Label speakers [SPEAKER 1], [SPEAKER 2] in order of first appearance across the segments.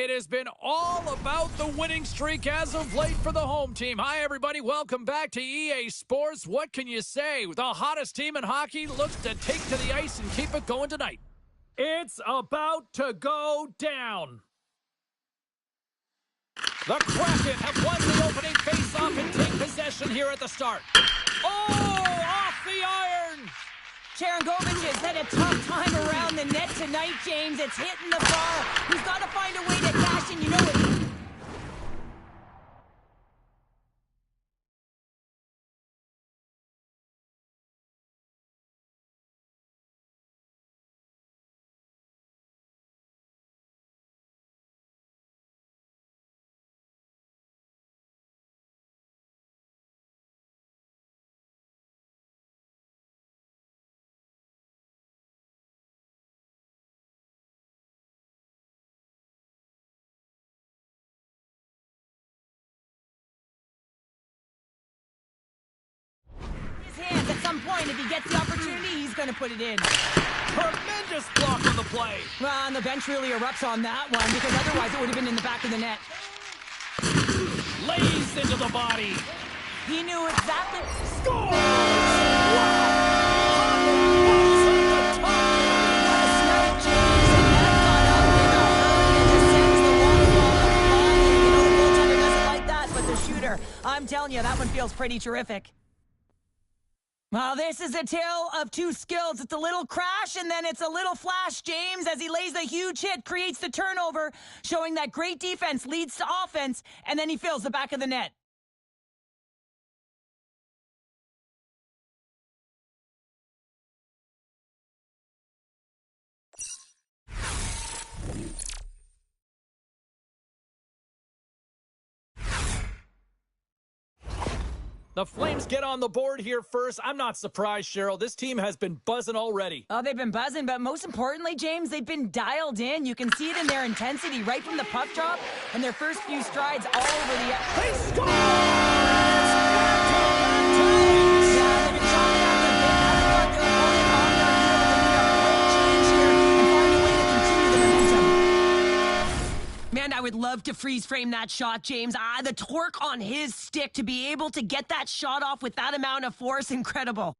[SPEAKER 1] It has been all about the winning streak as of late for the home team. Hi, everybody. Welcome back to EA Sports. What can you say? The hottest team in hockey looks to take to the ice and keep it going tonight. It's about to go down. The Kraken have won the opening faceoff and take possession here at the start. Oh, off the iron!
[SPEAKER 2] Sharangovich has had a tough time around the net tonight, James. It's hitting the bar. He's got to find a way to cash in. You know it. Hands at some point. If he gets the opportunity, he's going to put it in.
[SPEAKER 1] Tremendous block on the play.
[SPEAKER 2] Well, and the bench really erupts on that one because otherwise it would have been in the back of the net.
[SPEAKER 1] Lays into the body.
[SPEAKER 2] He knew exactly.
[SPEAKER 1] Scores!
[SPEAKER 2] I'm telling you, that one feels pretty terrific. Well, this is a tale of two skills. It's a little crash, and then it's a little flash. James, as he lays a huge hit, creates the turnover, showing that great defense leads to offense, and then he fills the back of the net.
[SPEAKER 1] The Flames get on the board here first. I'm not surprised, Cheryl. This team has been buzzing already.
[SPEAKER 2] Oh, they've been buzzing, but most importantly, James, they've been dialed in. You can see it in their intensity right from the puck drop and their first few strides all over the...
[SPEAKER 1] They score!
[SPEAKER 2] Yeah, they've been chopping out the big. Now they've got their opponent on their heel. They need a quick change here and find a way to continue the momentum. Man, I would love to freeze frame that shot, James. The torque on his stick to be able to get that shot off with that amount of force, incredible.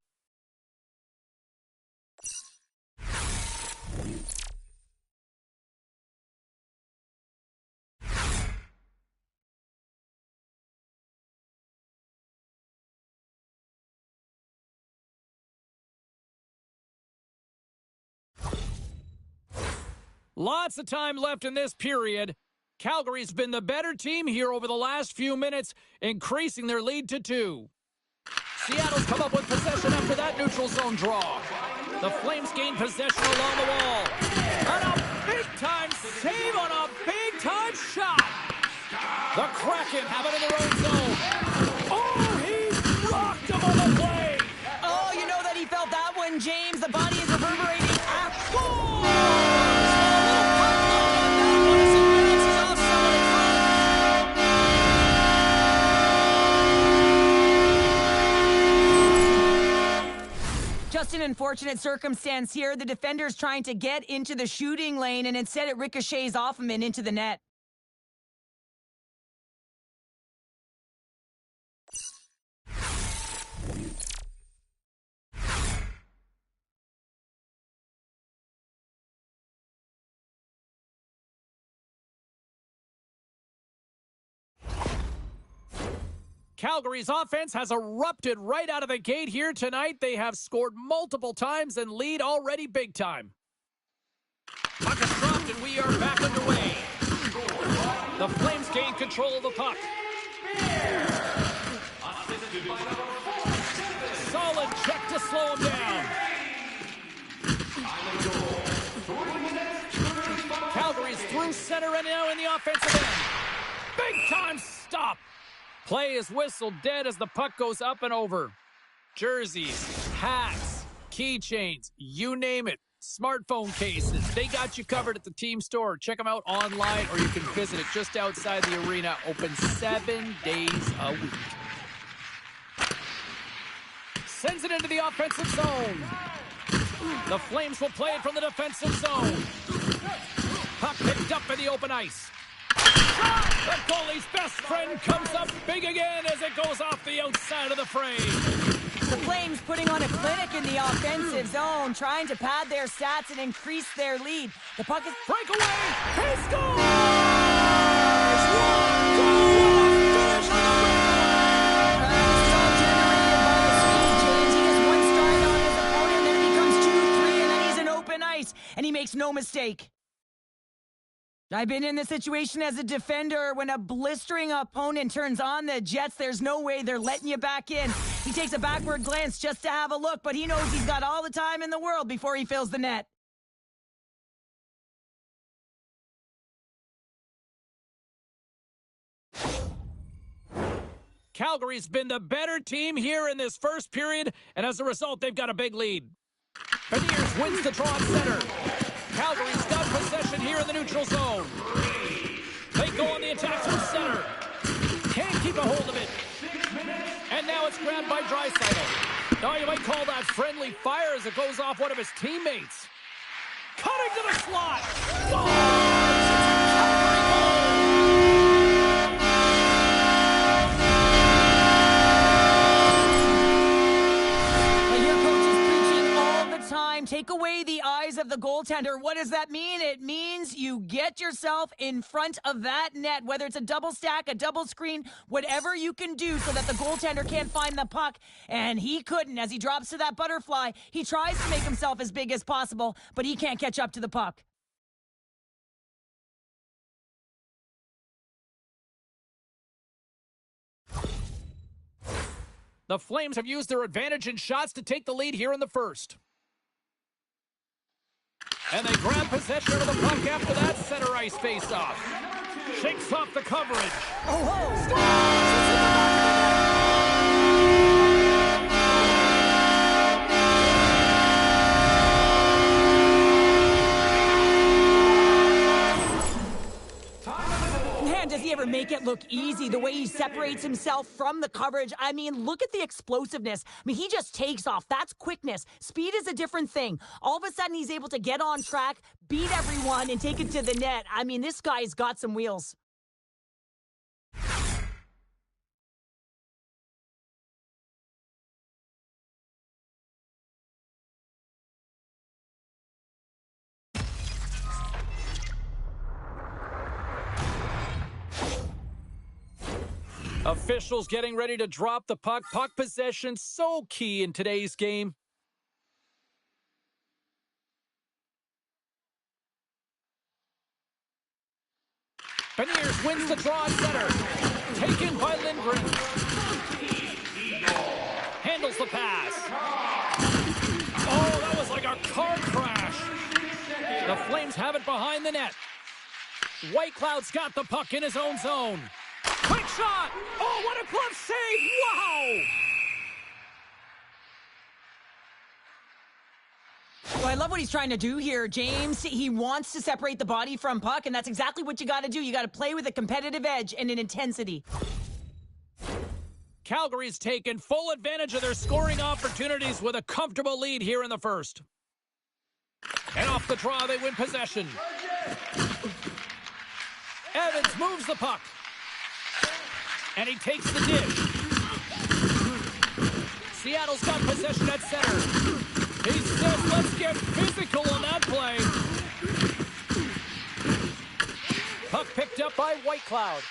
[SPEAKER 1] Lots of time left in this period. Calgary's been the better team here over the last few minutes, increasing their lead to 2. Seattle's come up with possession after that neutral zone draw. The Flames gain possession along the wall. And a big-time save on a big-time shot. The Kraken have it in their own zone. Oh, he rocked him on the play.
[SPEAKER 2] Oh, you know that he felt that one, James. The body is reverberating. Just an unfortunate circumstance here. The defender's trying to get into the shooting lane, and instead it ricochets off him and into the net.
[SPEAKER 1] Calgary's offense has erupted right out of the gate here tonight. They have scored multiple times and lead already big time. Puck is dropped and we are back underway. The Flames gain control of the puck. Solid check to slow him down. Calgary's through center and now in the offensive end. Big time stop. Play is whistled dead as the puck goes up and over. Jerseys, hats, keychains, you name it. Smartphone cases, they got you covered at the team store. Check them out online or you can visit it just outside the arena. Open 7 days a week. Sends it into the offensive zone. The Flames will play it from the defensive zone. Puck picked up in the open ice. Shot! The goalie's best friend comes up big again as it goes off the outside of the frame.
[SPEAKER 2] The Flames putting on a clinic in the offensive zone, trying to pad their stats and increase their lead. The puck is...
[SPEAKER 1] Breakaway! He scores! What goal! What a finish on the breakaway!
[SPEAKER 2] This is all generated by the speed, James. He gets one stride on his opponent, then it becomes 2-3, and then he's in open ice, and he makes no mistake. I've been in this situation as a defender. When a blistering opponent turns on the Jets, there's no way they're letting you back in. He takes a backward glance just to have a look, but he knows he's got all the time in the world before he fills the net.
[SPEAKER 1] Calgary's been the better team here in this first period, and as a result, they've got a big lead. Beniers wins the draw at center. Calgary's got possession here in the neutral zone. They go on the attack from center. Can't keep a hold of it. And now it's grabbed by Draisaitl. Now you might call that friendly fire as it goes off one of his teammates. Cutting to the slot.
[SPEAKER 2] Take away the eyes of the goaltender. What does that mean? It means you get yourself in front of that net, whether it's a double stack, a double screen, whatever you can do so that the goaltender can't find the puck. And he couldn't. As he drops to that butterfly, he tries to make himself as big as possible, but he can't catch up to the puck.
[SPEAKER 1] The Flames have used their advantage in shots to take the lead here in the first. And they grab possession of the puck after that center ice face-off. Shakes off the coverage.
[SPEAKER 2] Oh, whoa! Man, does he ever make it look easy, the way he separates himself from the coverage. I mean, look at the explosiveness. I mean, he just takes off. That's quickness. Speed is a different thing. All of a sudden, he's able to get on track, beat everyone, and take it to the net. I mean, this guy's got some wheels.
[SPEAKER 1] Officials getting ready to drop the puck. Puck possession so key in today's game. Beniers wins the draw at center. Taken by Lindgren. Handles the pass. Oh, that was like a car crash. The Flames have it behind the net. Whitecloud's got the puck in his own zone. Quick shot! Oh, what a glove save! Wow!
[SPEAKER 2] Well, I love what he's trying to do here, James. He wants to separate the body from puck, and that's exactly what you got to do. You got to play with a competitive edge and an intensity.
[SPEAKER 1] Calgary's taken full advantage of their scoring opportunities with a comfortable lead here in the first. And off the draw, they win possession. Evans moves the puck. And he takes the dish. Seattle's got possession at center. He says, let's get physical on that play. Puck picked up by Whitecloud.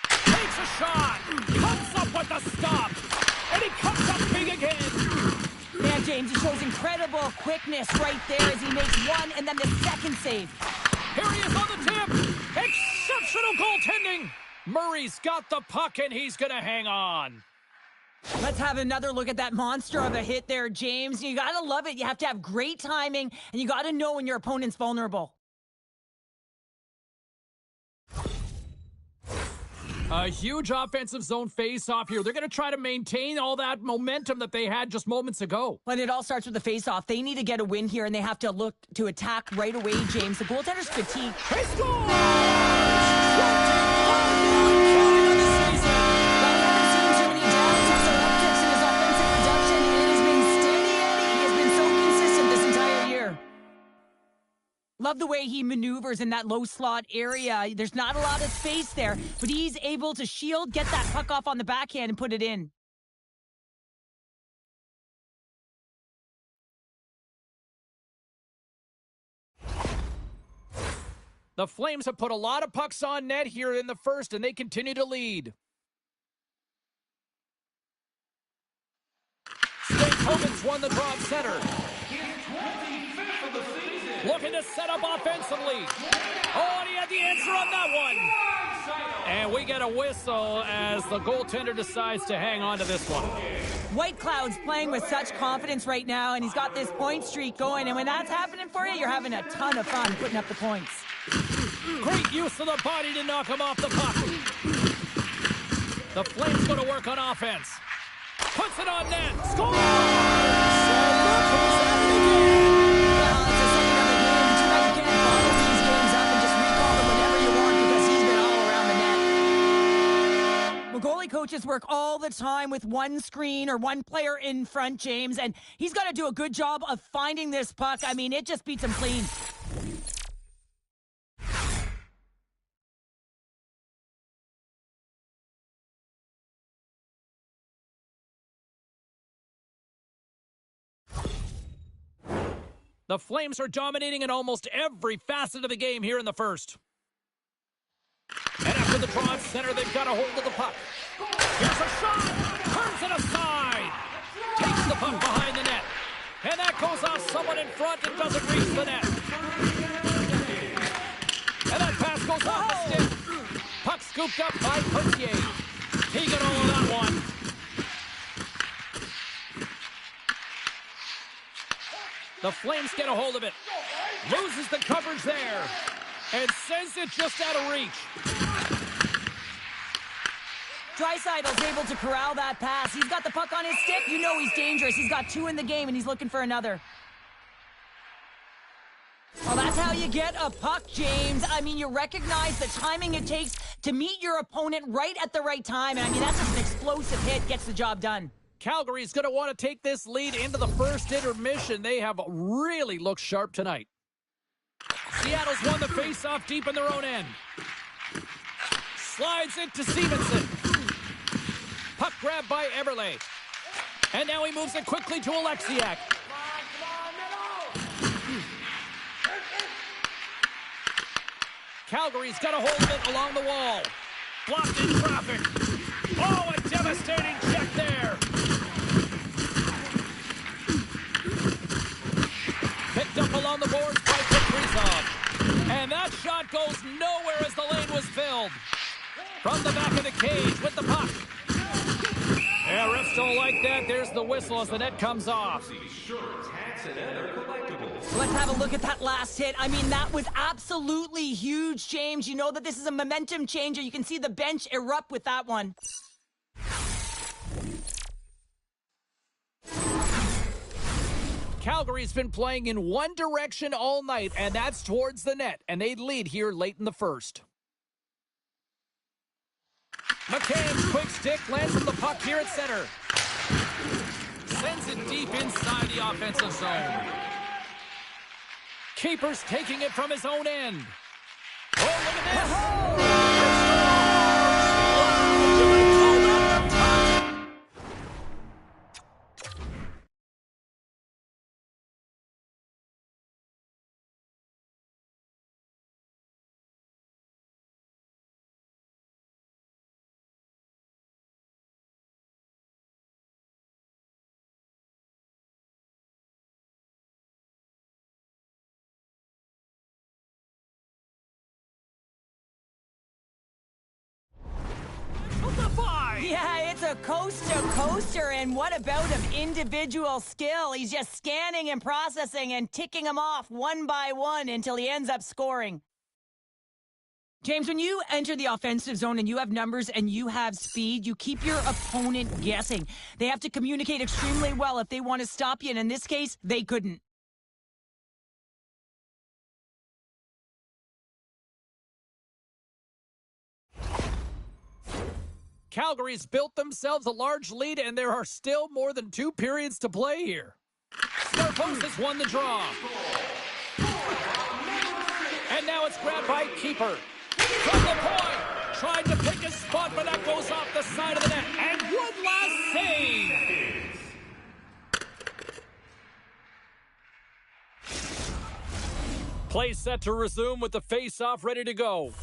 [SPEAKER 1] Takes a shot. Comes up with the stop. And he comes up big again.
[SPEAKER 2] Man, James, he shows incredible quickness right there as he makes one and then the second save.
[SPEAKER 1] Here he is on the tip. Exceptional goaltending. Murray's got the puck, and he's going to hang on.
[SPEAKER 2] Let's have another look at that monster of a hit there, James. You got to love it. You have to have great timing, and you got to know when your opponent's vulnerable.
[SPEAKER 1] A huge offensive zone face-off here. They're going to try to maintain all that momentum that they had just moments ago.
[SPEAKER 2] But it all starts with the face-off. They need to get a win here, and they have to look to attack right away, James. The goaltender's fatigued.
[SPEAKER 1] He scores!
[SPEAKER 2] Love the way he maneuvers in that low slot area. There's not a lot of space there, but he's able to shield, get that puck off on the backhand, and put it in.
[SPEAKER 1] The Flames have put a lot of pucks on net here in the first, and they continue to lead. Hogan's won the draw at center. Looking to set up offensively. Oh, and he had the answer on that one. And we get a whistle as the goaltender decides to hang on to this one.
[SPEAKER 2] White Cloud's playing with such confidence right now, and he's got this point streak going. And when that's happening for you, you're having a ton of fun putting up the points.
[SPEAKER 1] Great use of the body to knock him off the puck. The Flames go to work on offense. Puts it on net. Scores! So look who's at it again.
[SPEAKER 2] Well, it's the second of the game. Too bad you can't follow these games up and just recall them whenever you want because he's been all around the net. Well, goalie coaches work all the time with one screen or one player in front, James, and he's got to do a good job of finding this puck. I mean, it just beats him clean.
[SPEAKER 1] The Flames are dominating in almost every facet of the game here in the first. And after the draw at center, they've got a hold of the puck. Here's a shot! Turns it aside! Takes the puck behind the net. And that goes off someone in front and doesn't reach the net. And that pass goes off the stick. Puck scooped up by Coutier. He got all of that one. The Flames get a hold of it. Loses the coverage there. And sends it just out of reach.
[SPEAKER 2] Draisaitl's able to corral that pass. He's got the puck on his stick. You know he's dangerous. He's got two in the game, and he's looking for another. Well, that's how you get a puck, James. I mean, you recognize the timing it takes to meet your opponent right at the right time. And I mean, that's just an explosive hit. Gets the job done.
[SPEAKER 1] Calgary's going to want to take this lead into the first intermission. They have really looked sharp tonight. Seattle's won the face-off deep in their own end. Slides it to Stevenson. Puck grabbed by Eberle. And now he moves it quickly to Alexiak. Calgary's got a hold of it along the wall. Blocked in traffic. Oh, a devastating check there. Picked up along the boards by Kaprizov. And that shot goes nowhere as the lane was filled. From the back of the cage with the puck. Yeah, refs don't like that. There's the whistle as the net comes off.
[SPEAKER 2] Let's have a look at that last hit. I mean, that was absolutely huge, James. You know that this is a momentum changer. You can see the bench erupt with that one.
[SPEAKER 1] Calgary's been playing in one direction all night, and that's towards the net, and they lead here late in the first. McCann's quick stick lands on the puck here at center. Sends it deep inside the offensive zone. Keeper's taking it from his own end. Oh, look at this!
[SPEAKER 2] Yeah, it's a coaster, and what about him? Individual skill. He's just scanning and processing and ticking them off one by one until he ends up scoring. James, when you enter the offensive zone and you have numbers and you have speed, you keep your opponent guessing. They have to communicate extremely well if they want to stop you, and in this case, they couldn't.
[SPEAKER 1] Calgary's built themselves a large lead, and there are still more than 2 periods to play here. Scarpost has won the draw. now it's grabbed by keeper. From the point. Tried to pick his spot, but that goes off the side of the net. And one last save. Play set to resume with the face-off ready to go.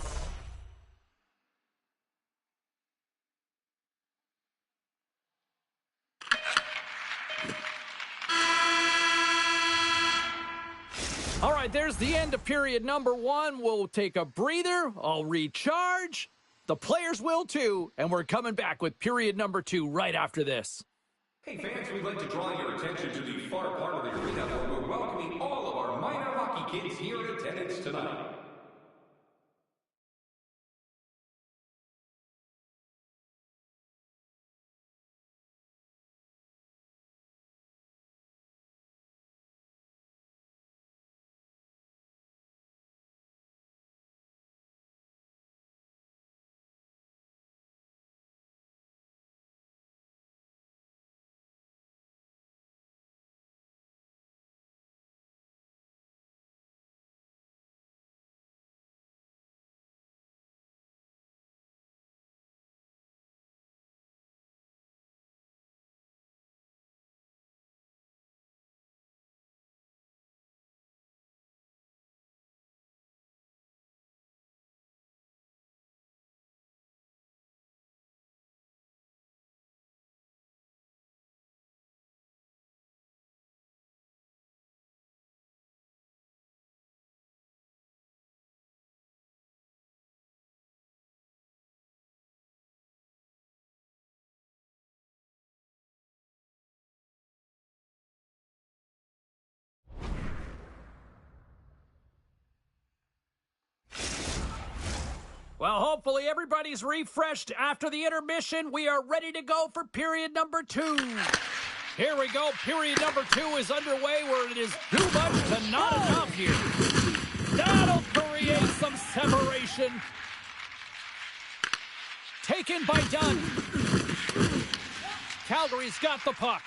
[SPEAKER 1] All right, there's the end of period number 1. We'll take a breather. I'll recharge. The players will too. And we're coming back with period number 2 right after this.
[SPEAKER 3] Hey fans, we'd like to draw your attention to the far part of the arena where we're welcoming all of our minor hockey kids here in attendance tonight.
[SPEAKER 1] Well, hopefully everybody's refreshed after the intermission. We are ready to go for period number 2. Here we go. Period number 2 is underway where it is too much to not enough here. That'll create some separation. Taken by Dunn. Calgary's got the puck.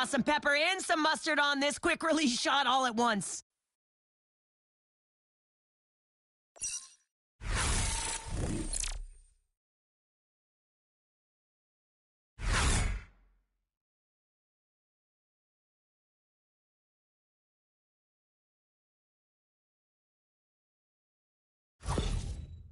[SPEAKER 2] Some pepper and some mustard on this quick release shot all at once.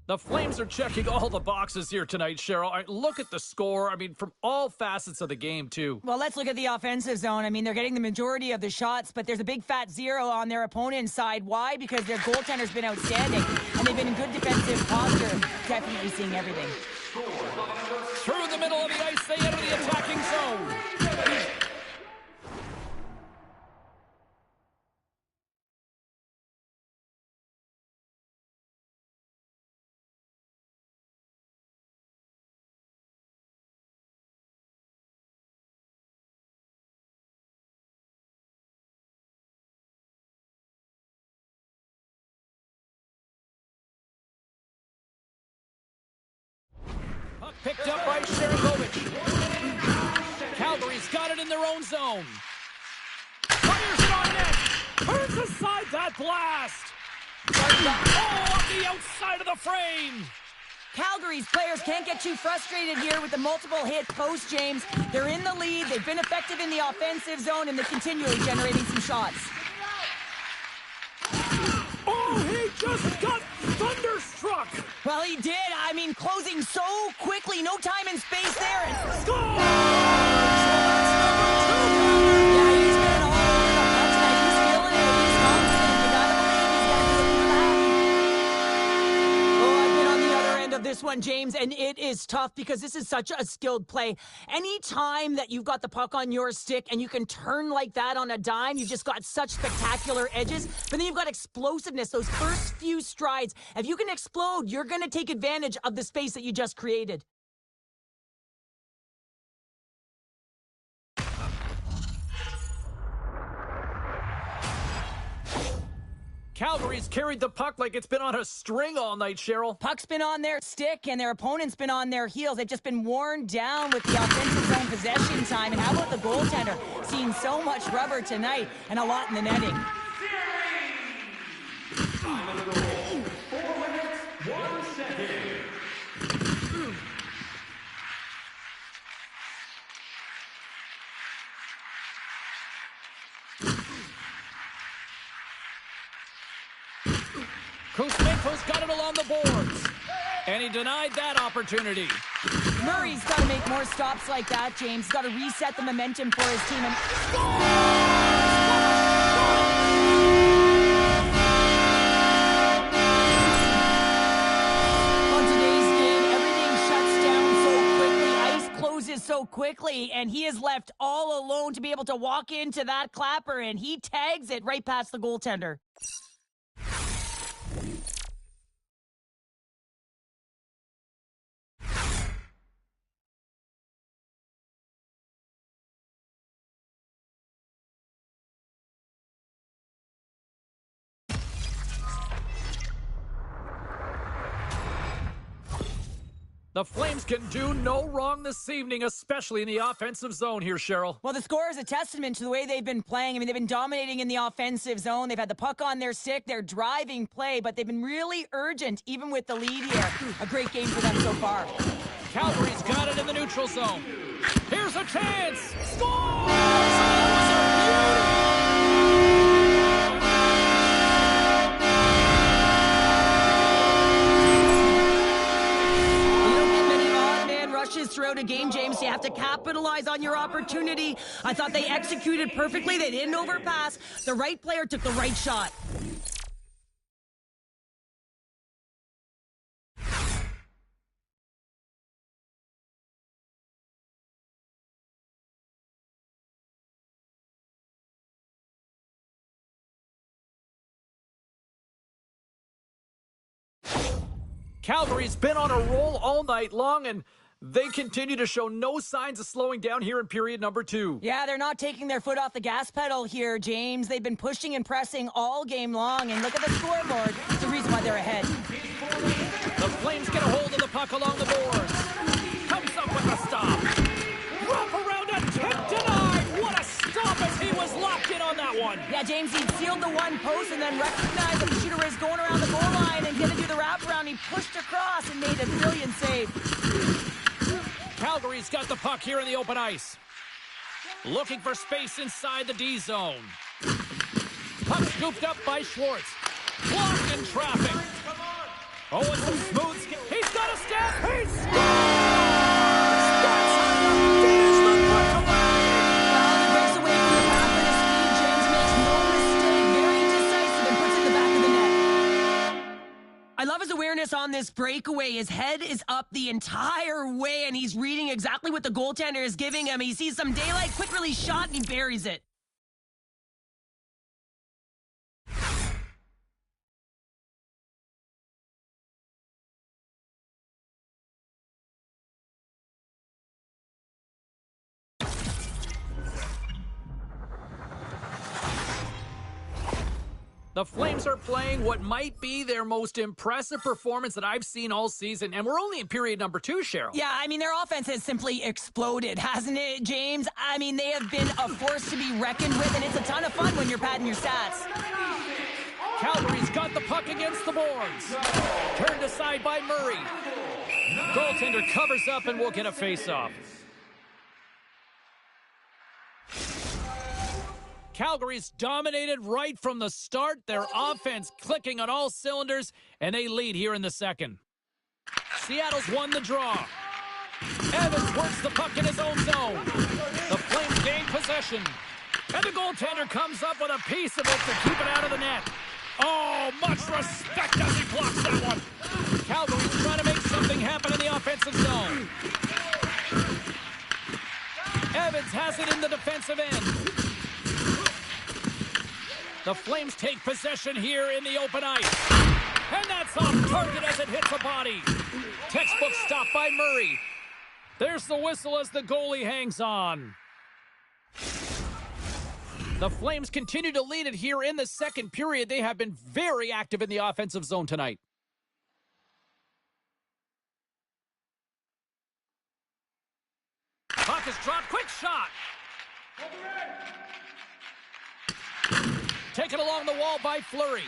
[SPEAKER 1] The Flames are checking all the boxes here tonight, Cheryl. Look at the score. I mean, from all facets of the game, too.
[SPEAKER 4] Well, let's look at the offensive zone. I mean, they're getting the majority of the shots, but there's a big fat 0 on their opponent's side. Why? Because their goaltender's been outstanding, and they've been in good defensive posture. Definitely seeing everything.
[SPEAKER 1] Through the middle of the ice, they enter the attacking zone. Picked up by Sharagovich. Calgary's got it in their own zone. Fires it on net. Turns aside that blast. Off the outside of the frame.
[SPEAKER 4] Calgary's players can't get too frustrated here with the multiple hit post, James. They're in the lead. They've been effective in the offensive zone, and they're continually generating some shots.
[SPEAKER 1] Oh, he just got thunderstruck.
[SPEAKER 4] Well, he did. I mean, closing so quickly. No time and space there. And
[SPEAKER 1] Score!
[SPEAKER 4] yeah, he's been all over the puck tonight. He's feeling it. He's confident. You gotta believe he's gonna be looking for that. Oh, I've been on the other end of this one, James, and it is tough because this is such a skilled play. Any time that you've got the puck on your stick and you can turn like that on a dime, you've just got such spectacular edges. But then you've got explosiveness, those first few strides. If you can explode, you're going to take advantage of the space that you just created.
[SPEAKER 1] Calgary's carried the puck like it's been on a string all night, Cheryl.
[SPEAKER 4] Puck's been on their stick, and their opponent's been on their heels. They've just been worn down with the offensive zone possession time. And how about the goaltender? Seeing so much rubber tonight and a lot in the netting.
[SPEAKER 3] Time of the goal, 4 minutes, 1 second.
[SPEAKER 1] Kuzmenko's got it along the boards. And he denied that opportunity.
[SPEAKER 4] Murray's got to make more stops like that, James. He's got to reset the momentum for his team. And on today's game, everything shuts down so quickly. Ice closes so quickly, and he is left all alone to be able to walk into that clapper, and he tags it right past the goaltender.
[SPEAKER 1] The Flames can do no wrong this evening, especially in the offensive zone here, Cheryl.
[SPEAKER 4] Well, the score is a testament to the way they've been playing. I mean, they've been dominating in the offensive zone. They've had the puck on their stick. They're driving play, but they've been really urgent, even with the lead here. A great game for them so far.
[SPEAKER 1] Calgary's got it in the neutral zone. Here's a chance. Scores! That was a beauty!
[SPEAKER 4] Throughout a game, James, you have to capitalize on your opportunity. I thought they executed perfectly. They didn't overpass. The right player took the right shot.
[SPEAKER 1] Calgary's been on a roll all night long, and they continue to show no signs of slowing down here in period number 2.
[SPEAKER 4] Yeah, they're not taking their foot off the gas pedal here, James. They've been pushing and pressing all game long, and look at the scoreboard. It's the reason why they're ahead.
[SPEAKER 1] The Flames get a hold of the puck along the boards. Comes up with a stop. Wrap around attempt denied. What a stop as he was locked in on that one.
[SPEAKER 4] Yeah, James, he sealed the one post and then recognized that the shooter is going around the goal line and going to do the wraparound. He pushed across and made a brilliant save.
[SPEAKER 1] Calgary's got the puck here in the open ice. Looking for space inside the D zone. Puck scooped up by Schwartz. Blocked in traffic. Oh, it's a smooth skip. He's got a step. He scores! That's how you finish the breakaway.
[SPEAKER 4] Well, he breaks away from the path with his speed. James makes no mistake. Very decisive and puts it in the back of the net. I love his awareness on this breakaway. His head is up the entire way, and he's reading exactly what the goaltender is giving him. He sees some daylight, quick release shot, and he buries it.
[SPEAKER 1] The Flames are playing what might be their most impressive performance that I've seen all season, and we're only in period number 2, Cheryl.
[SPEAKER 4] Yeah, I mean, their offense has simply exploded, hasn't it, James? I mean, they have been a force to be reckoned with, and it's a ton of fun when you're padding your stats.
[SPEAKER 1] Calgary's got the puck against the boards. Turned aside by Murray. Goaltender covers up and will get a face-off. Calgary's dominated right from the start. Their offense clicking on all cylinders, and they lead here in the second. Seattle's won the draw. Evans works the puck in his own zone. The Flames gain possession. And the goaltender comes up with a piece of it to keep it out of the net. Oh, much respect as he blocks that one. Calgary's trying to make something happen in the offensive zone. Evans has it in the defensive end. The Flames take possession here in the open ice. And that's off target as it hits a body. Textbook stop by Murray. There's the whistle as the goalie hangs on. The Flames continue to lead it here in the second period. They have been very active in the offensive zone tonight. Puck is dropped. Quick shot. Taken along the wall by Fleury.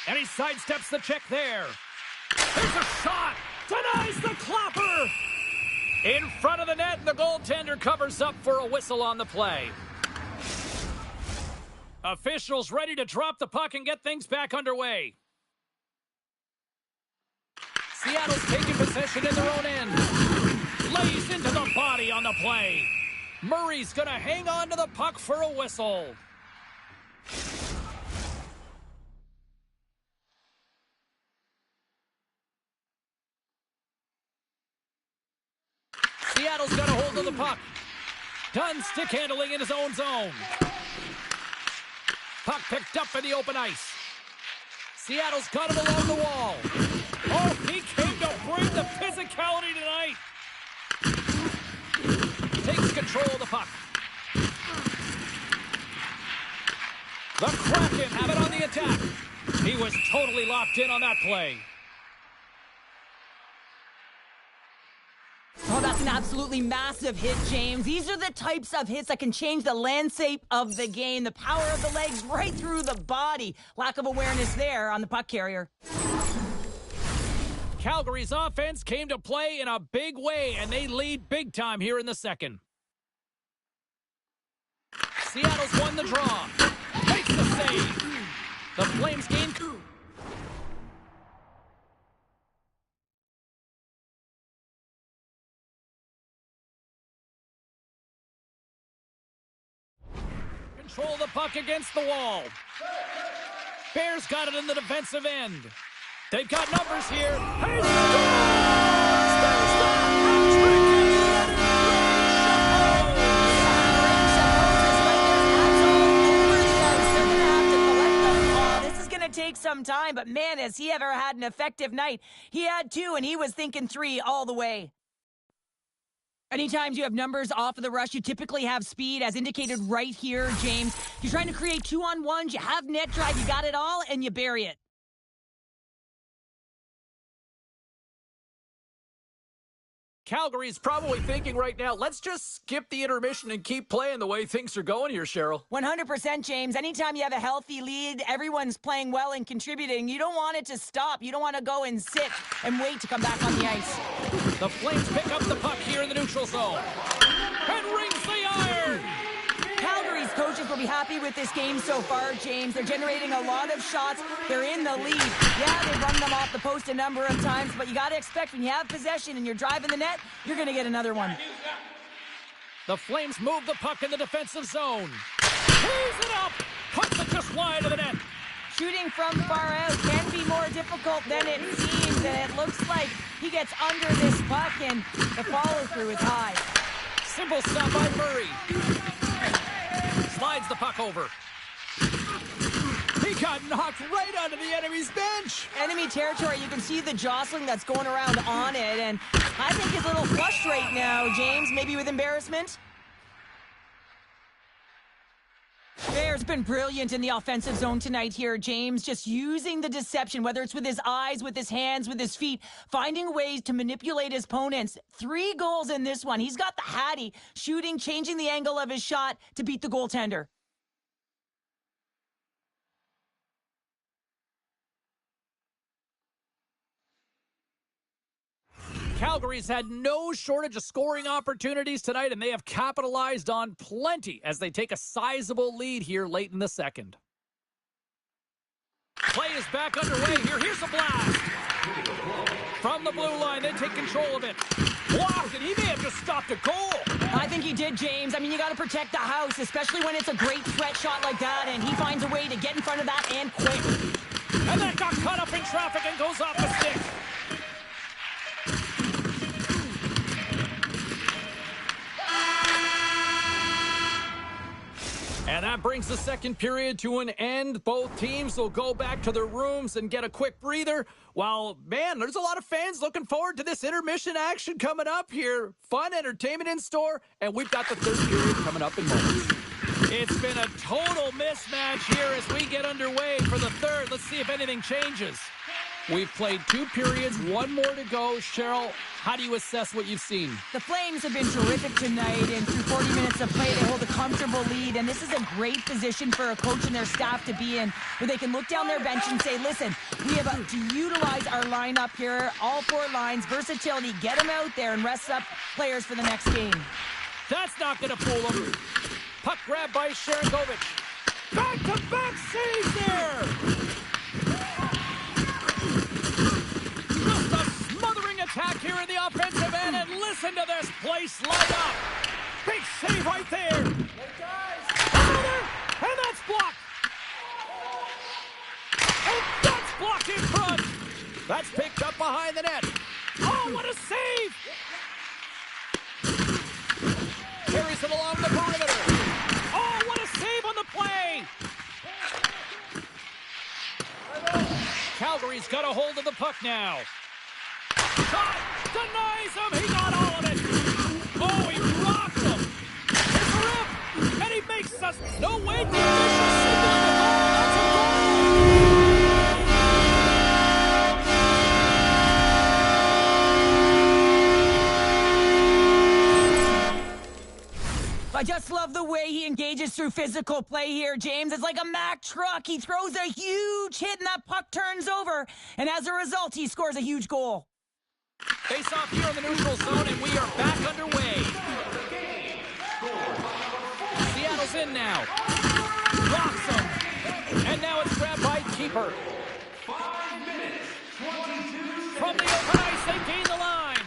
[SPEAKER 1] And he sidesteps the check there. There's a shot. Denies the clapper. In front of the net, and the goaltender covers up for a whistle on the play. Officials ready to drop the puck and get things back underway. Seattle's taking possession in their own end. Lays into the body on the play. Murray's going to hang on to the puck for a whistle. Seattle's got a hold of the puck. Dunn stick handling in his own zone. Puck picked up in the open ice. Seattle's got him along the wall. Oh, he came to bring the physicality tonight. Takes control of the puck. The Kraken have it on the attack. He was totally locked in on that play.
[SPEAKER 4] Oh, that's an absolutely massive hit, James. These are the types of hits that can change the landscape of the game. The power of the legs right through the body. Lack of awareness there on the puck carrier.
[SPEAKER 1] Calgary's offense came to play in a big way, and they lead big time here in the second. Seattle's won the draw. Makes the save. The Flames gain. Control the puck against the wall. Bears got it in the defensive end. They've got numbers here. He
[SPEAKER 4] This is going to take some time, but man, has he ever had an effective night. He had 2, and he was thinking 3 all the way. Anytime you have numbers off of the rush, you typically have speed, as indicated right here, James. You're trying to create 2-on-1s, you have net drive, you got it all, and you bury it.
[SPEAKER 1] Calgary's probably thinking right now, let's just skip the intermission and keep playing the way things are going here, Cheryl.
[SPEAKER 4] 100%, James. Anytime you have a healthy lead, everyone's playing well and contributing. You don't want it to stop. You don't want to go and sit and wait to come back on the ice.
[SPEAKER 1] The Flames pick up the puck here in the neutral zone. And rings the iron!
[SPEAKER 4] Calgary's coaches will be happy with this game so far, James. They're generating a lot of shots. They're in the lead. Yeah, they've run them off the post a number of times, but you got to expect when you have possession and you're driving the net, you're going to get another one.
[SPEAKER 1] The Flames move the puck in the defensive zone. Pulls it up! Puts it just wide of the net.
[SPEAKER 4] Shooting from far out can be more difficult than it seems, and it looks like he gets under this puck, and the follow-through is high.
[SPEAKER 1] Simple stop by Murray. Slides the puck over. He got knocked right onto the enemy's bench.
[SPEAKER 4] Enemy territory, you can see the jostling that's going around on it, and I think he's a little flushed right now, James, maybe with embarrassment. Bear's been brilliant in the offensive zone tonight here, James, just using the deception, whether it's with his eyes, with his hands, with his feet, finding ways to manipulate his opponents. 3 goals in this one. He's got the Hattie, shooting, changing the angle of his shot to beat the goaltender.
[SPEAKER 1] Calgary's had no shortage of scoring opportunities tonight, and they have capitalized on plenty as they take a sizable lead here late in the second. Play is back underway here. Here's a blast. From the blue line, they take control of it. Blocked, and he may have just stopped a goal.
[SPEAKER 4] I think he did, James. I mean, you got to protect the house, especially when it's a great threat shot like that, and he finds a way to get in front of that and quick.
[SPEAKER 1] And that got caught up in traffic and goes off the stick. And that brings the second period to an end. Both teams will go back to their rooms and get a quick breather. While, man, there's a lot of fans looking forward to this intermission action coming up here. Fun entertainment in store, and we've got the third period coming up in moments. It's been a total mismatch here as we get underway for the third. Let's see if anything changes. We've played 2 periods, 1 more to go. Cheryl, how do you assess what you've seen?
[SPEAKER 4] The Flames have been terrific tonight, and through 40 minutes of play, they hold a comfortable lead, and this is a great position for a coach and their staff to be in, where they can look down their bench and say, listen, we have to utilize our lineup here, all 4 lines, versatility, get them out there and rest up players for the next game.
[SPEAKER 1] That's not going to fool them. Puck grab by Sharangovich. Back-to-back saves there! Just a smothering attack here in the offensive end, and listen to this place light up. Big save right there. Another, and that's blocked. And that's blocked in front. That's picked up behind the net. Oh, what a save! Carries it along the perimeter. Oh, what a save on the play! Calgary's got a hold of the puck now. Shot! Denies him! He got all of it! Oh, he rocks him! It's a rip! And he makes us... No, wait! The official signaling the goal! That's a goal!
[SPEAKER 4] I just love the way he engages through physical play here, James. It's like a Mack truck. He throws a huge hit and that puck turns over. And as a result, he scores a huge goal.
[SPEAKER 1] Face off here in the neutral zone, and we are back underway. Seattle's in now. Rocks him. And now it's grabbed by keeper.
[SPEAKER 3] 5 minutes, 22
[SPEAKER 1] From the open ice, they gain the line.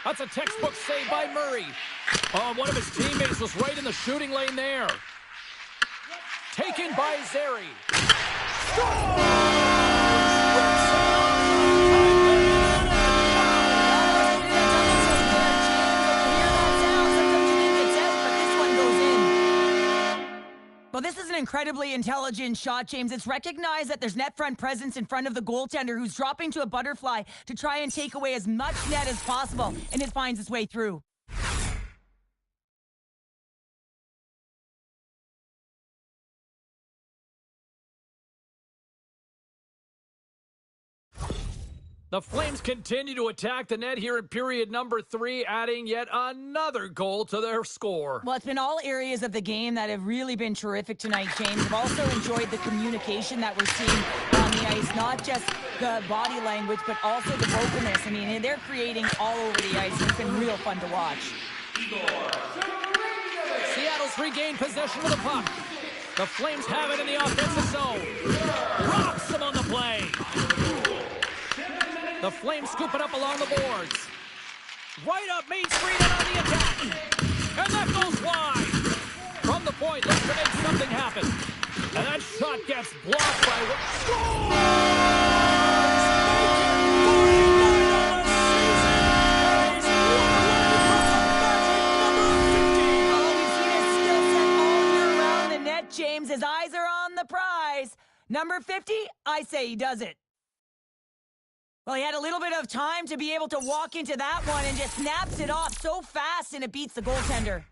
[SPEAKER 1] That's a textbook save by Murray. Oh, one of his teammates was right in the shooting lane there. Taken by Zeri.
[SPEAKER 4] Well, this is an incredibly intelligent shot, James. It's recognized that there's net front presence in front of the goaltender who's dropping to a butterfly to try and take away as much net as possible, and it finds its way through.
[SPEAKER 1] The Flames continue to attack the net here in period number 3, adding yet another goal to their score.
[SPEAKER 4] Well, it's been all areas of the game that have really been terrific tonight, James. I've also enjoyed the communication that we're seeing on the ice, not just the body language, but also the vocalness. I mean, they're creating all over the ice. It's been real fun to watch.
[SPEAKER 1] Seattle's regained possession of the puck. The Flames have it in the offensive zone. Rocks them on the play. The Flames scoop it up along the boards. Right up Main Street and on the attack. And that goes wide. From the point, looks to make something happen. And that shot gets blocked by... Scores! Make it 49 on the season! And he's one away from the magic number 50.
[SPEAKER 4] Oh, we've seen his skill set all year around the net, James. His eyes are on the prize. Number 50, I say he does it. Well, he had a little bit of time to be able to walk into that one and just snaps it off so fast and it beats the goaltender.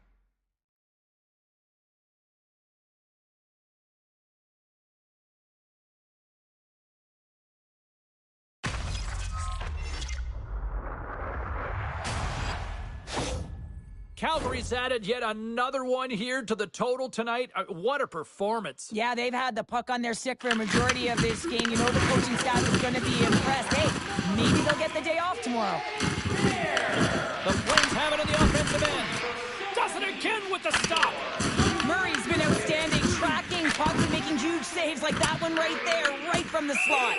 [SPEAKER 1] Calgary's added yet another one here to the total tonight. What a performance.
[SPEAKER 4] Yeah, they've had the puck on their stick for a majority of this game. You know the coaching staff is going to be impressed. Hey, maybe they'll get the day off tomorrow.
[SPEAKER 1] The Flames have it on the offensive end. Does it again with the stop.
[SPEAKER 4] Murray's been outstanding, tracking pucks and making huge saves like that one right there, right from the slot.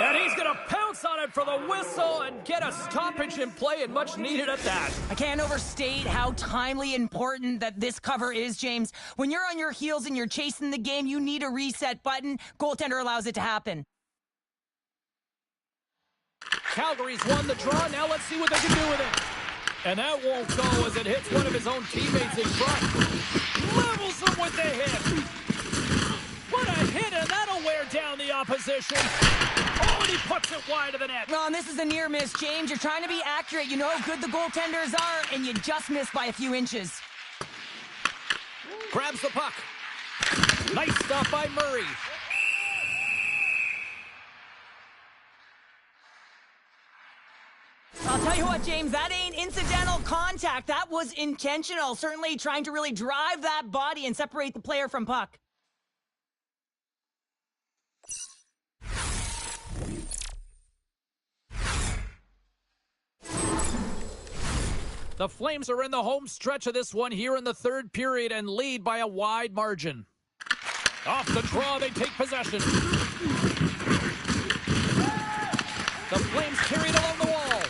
[SPEAKER 1] And he's going to pounce on it for the whistle and get a stoppage in play, and much needed at that.
[SPEAKER 4] I can't overstate how timely important that this cover is, James. When you're on your heels and you're chasing the game, you need a reset button. Goaltender allows it to happen.
[SPEAKER 1] Calgary's won the draw. Now let's see what they can do with it. And that won't go as it hits one of his own teammates in front. Levels him with the hit. What a hit, and that'll wear down the opposition. Oh, and he puts it wide of the net.
[SPEAKER 4] Well, and this is a near miss, James. You're trying to be accurate. You know how good the goaltenders are, and you just missed by a few inches.
[SPEAKER 1] Grabs the puck. Nice stop by Murray.
[SPEAKER 4] I'll tell you what, James, that ain't incidental contact. That was intentional. Certainly trying to really drive that body and separate the player from puck.
[SPEAKER 1] The Flames are in the home stretch of this one here in the third period and lead by a wide margin. Off the draw, they take possession. The Flames carried along the wall.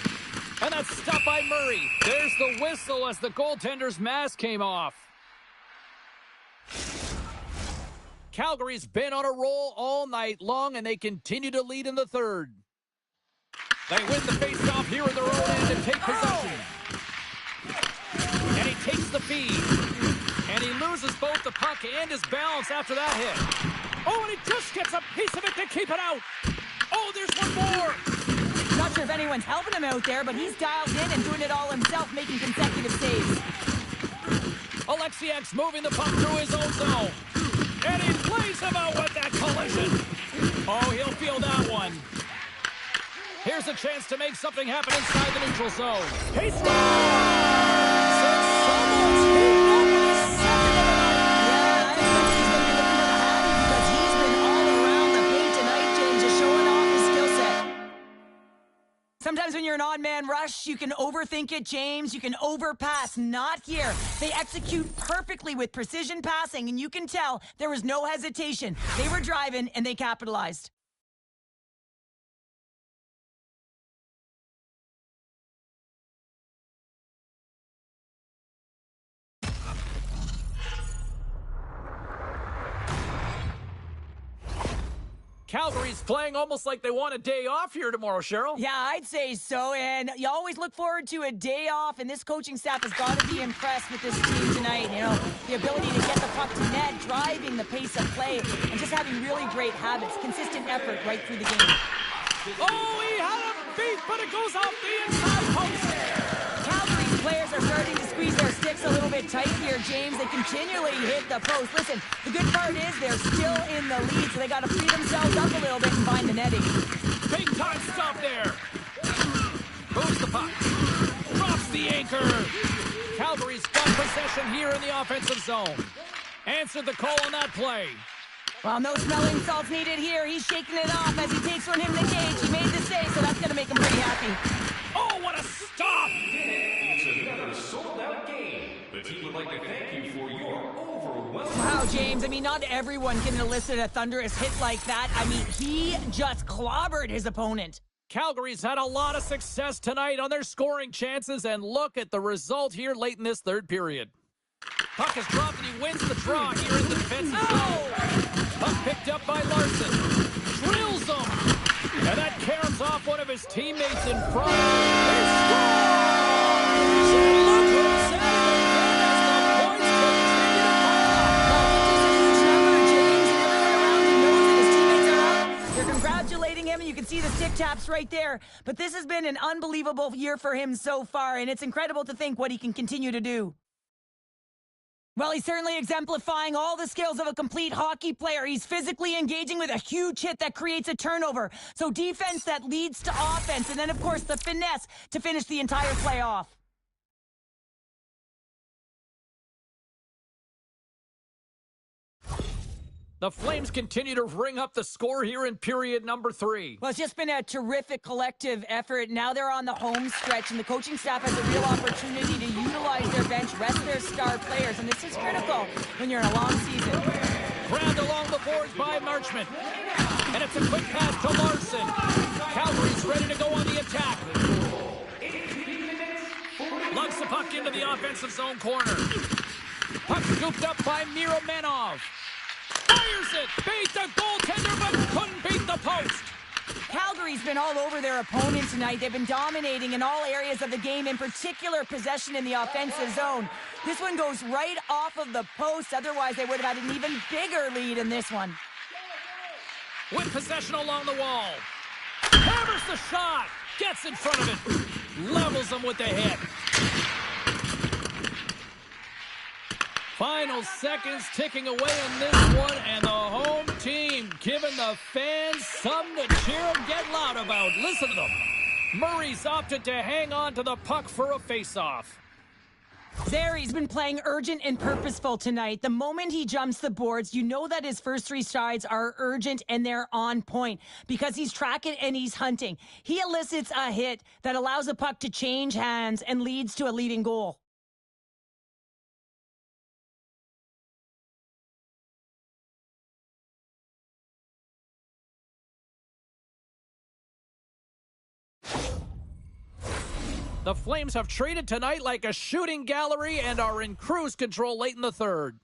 [SPEAKER 1] And that's stopped by Murray. There's the whistle as the goaltender's mask came off. Calgary's been on a roll all night long, and they continue to lead in the third. They win the faceoff here in their own end and take possession. And he takes the feed. And he loses both the puck and his balance after that hit. Oh, and he just gets a piece of it to keep it out. Oh, there's one more.
[SPEAKER 4] Not sure if anyone's helping him out there, but he's dialed in and doing it all himself, making consecutive saves.
[SPEAKER 1] Alexiak's moving the puck through his own zone. And he plays him out with that collision. Oh, he'll feel that one. Here's a chance to make something happen inside the neutral zone. He scores! Someone's heating up with his second of the night.
[SPEAKER 4] Yeah, I expect he's going to be looking for the happy because he's been all around the paint tonight, James, just showing off his skill set. Sometimes when you're an odd man rush, you can overthink it, James. You can overpass. Not here. They execute perfectly with precision passing, and you can tell there was no hesitation. They were driving, and they capitalized.
[SPEAKER 1] Calgary's playing almost like they want a day off here tomorrow, Cheryl.
[SPEAKER 4] Yeah, I'd say so, and you always look forward to a day off, and this coaching staff has got to be impressed with this team tonight. You know, the ability to get the puck to net, driving the pace of play, and just having really great habits, consistent effort right through the game.
[SPEAKER 1] Oh, he had a beat, but it goes off the inside post.
[SPEAKER 4] Calgary's players are starting to squeeze their sticks a little bit tight here, James. They continually hit the post. Listen, the good part is they're still in the lead, so they got to free themselves up a little bit and find the netting.
[SPEAKER 1] Big time stop there. Moves the puck. Drops the anchor. Calgary's got possession here in the offensive zone. Answered the call on that play.
[SPEAKER 4] Well, no smelling salts needed here. He's shaking it off as he takes one in the cage. He made the save, so that's going to make him pretty happy.
[SPEAKER 1] Oh, what a stop!
[SPEAKER 3] It's another sold-out game. The team would like to thank you for your overwhelming...
[SPEAKER 4] Wow, James. I mean, not everyone can elicit a thunderous hit like that. I mean, he just clobbered his opponent.
[SPEAKER 1] Calgary's had a lot of success tonight on their scoring chances, and look at the result here late in this third period. Puck is dropped, and he wins the draw here in the defensive zone. Puck picked up by Larson. Drills him. And that caroms off one of his teammates in front. He scores! Look who's at it again as the points continue to pile up.
[SPEAKER 4] Well, 50's a huge number, James, and everyone around him knows that his teammates are up. They're congratulating him, and you can see the stick taps right there. But this has been an unbelievable year for him so far, and it's incredible to think what he can continue to do. Well, he's certainly exemplifying all the skills of a complete hockey player. He's physically engaging with a huge hit that creates a turnover. So defense that leads to offense. And then, of course, the finesse to finish the entire play off.
[SPEAKER 1] The Flames continue to ring up the score here in period number 3.
[SPEAKER 4] Well, it's just been a terrific collective effort. Now they're on the home stretch, and the coaching staff has a real opportunity to utilize their bench, rest their star players, and this is critical when you're in a long season.
[SPEAKER 1] Grabbed along the boards by Marchment. And it's a quick pass to Larson. Calgary's ready to go on the attack. Lugs the puck into the offensive zone corner. Puck scooped up by Miromenov. Fires it! Beat the goaltender, but couldn't beat the post!
[SPEAKER 4] Calgary's been all over their opponent tonight. They've been dominating in all areas of the game, in particular possession in the offensive zone. This one goes right off of the post. Otherwise, they would have had an even bigger lead in this one.
[SPEAKER 1] With possession along the wall. Hammers the shot. Gets in front of it. Levels them with the hit. Final seconds ticking away in this one, and the home team giving the fans something to cheer and get loud about. Listen to them. Murray's opted to hang on to the puck for a face-off.
[SPEAKER 4] Zari's been playing urgent and purposeful tonight. The moment he jumps the boards, you know that his first three strides are urgent and they're on point because he's tracking and he's hunting. He elicits a hit that allows a puck to change hands and leads to a leading goal.
[SPEAKER 1] The Flames have traded tonight like a shooting gallery and are in cruise control late in the third.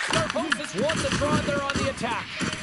[SPEAKER 1] Scarbosis won the draw. They're on the attack.